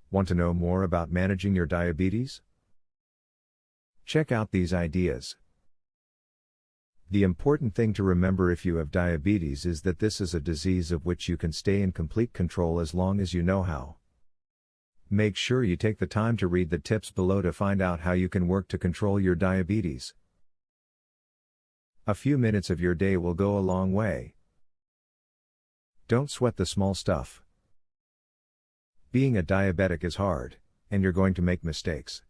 Want to know more about managing your diabetes? Check out these ideas. The important thing to remember if you have diabetes is that this is a disease of which you can stay in complete control as long as you know how. Make sure you take the time to read the tips below to find out how you can work to control your diabetes. A few minutes of your day will go a long way. Don't sweat the small stuff. Being a diabetic is hard, and you're going to make mistakes.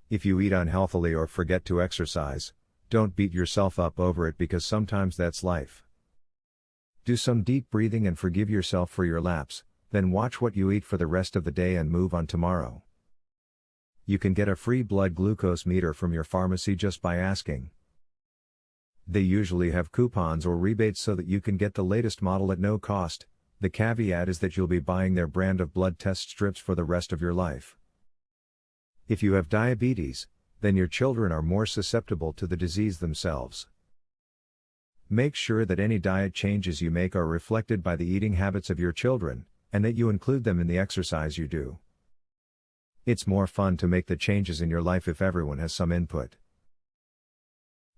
If you eat unhealthily or forget to exercise, don't beat yourself up over it because sometimes that's life. Do some deep breathing and forgive yourself for your lapse, then watch what you eat for the rest of the day and move on tomorrow. You can get a free blood glucose meter from your pharmacy just by asking. They usually have coupons or rebates so that you can get the latest model at no cost. The caveat is that you'll be buying their brand of blood test strips for the rest of your life. If you have diabetes, then your children are more susceptible to the disease themselves. Make sure that any diet changes you make are reflected by the eating habits of your children, and that you include them in the exercise you do. It's more fun to make the changes in your life if everyone has some input.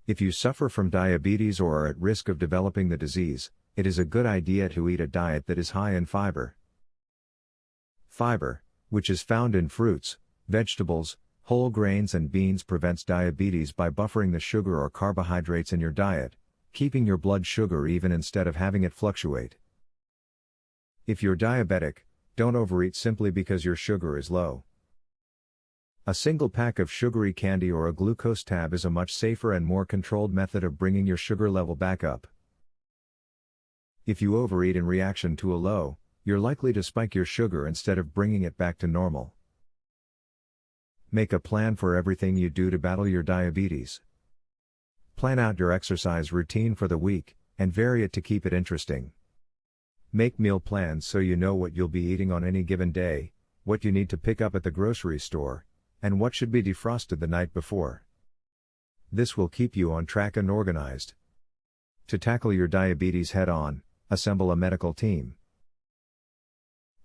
If you suffer from diabetes or are at risk of developing the disease, it is a good idea to eat a diet that is high in fiber. Fiber, which is found in fruits, vegetables, whole grains and beans, prevents diabetes by buffering the sugar or carbohydrates in your diet, keeping your blood sugar even instead of having it fluctuate. If you're diabetic, don't overeat simply because your sugar is low. A single pack of sugary candy or a glucose tab is a much safer and more controlled method of bringing your sugar level back up. If you overeat in reaction to a low, you're likely to spike your sugar instead of bringing it back to normal. Make a plan for everything you do to battle your diabetes. Plan out your exercise routine for the week, and vary it to keep it interesting. Make meal plans so you know what you'll be eating on any given day, what you need to pick up at the grocery store, and what should be defrosted the night before. This will keep you on track and organized. To tackle your diabetes head-on, assemble a medical team.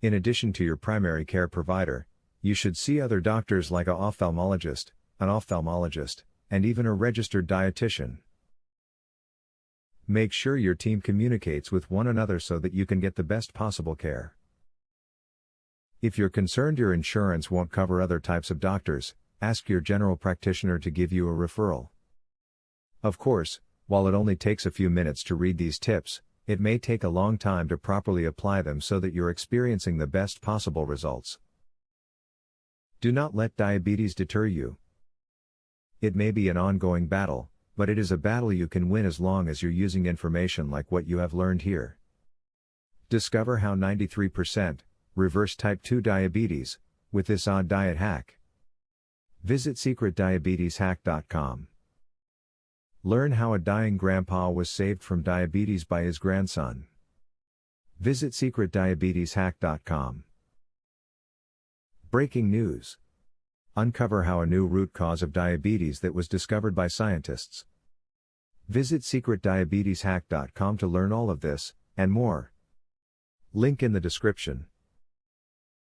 In addition to your primary care provider, you should see other doctors like an ophthalmologist, and even a registered dietitian. Make sure your team communicates with one another so that you can get the best possible care. If you're concerned your insurance won't cover other types of doctors, ask your general practitioner to give you a referral. Of course, while it only takes a few minutes to read these tips, it may take a long time to properly apply them so that you're experiencing the best possible results. Do not let diabetes deter you. It may be an ongoing battle, but it is a battle you can win as long as you're using information like what you have learned here. Discover how 93% reverse type 2 diabetes with this odd diet hack. Visit secretdiabeteshack.com. Learn how a dying grandpa was saved from diabetes by his grandson. Visit secretdiabeteshack.com. Breaking news. Uncover how a new root cause of diabetes that was discovered by scientists. Visit secretdiabeteshack.com to learn all of this, and more. Link in the description.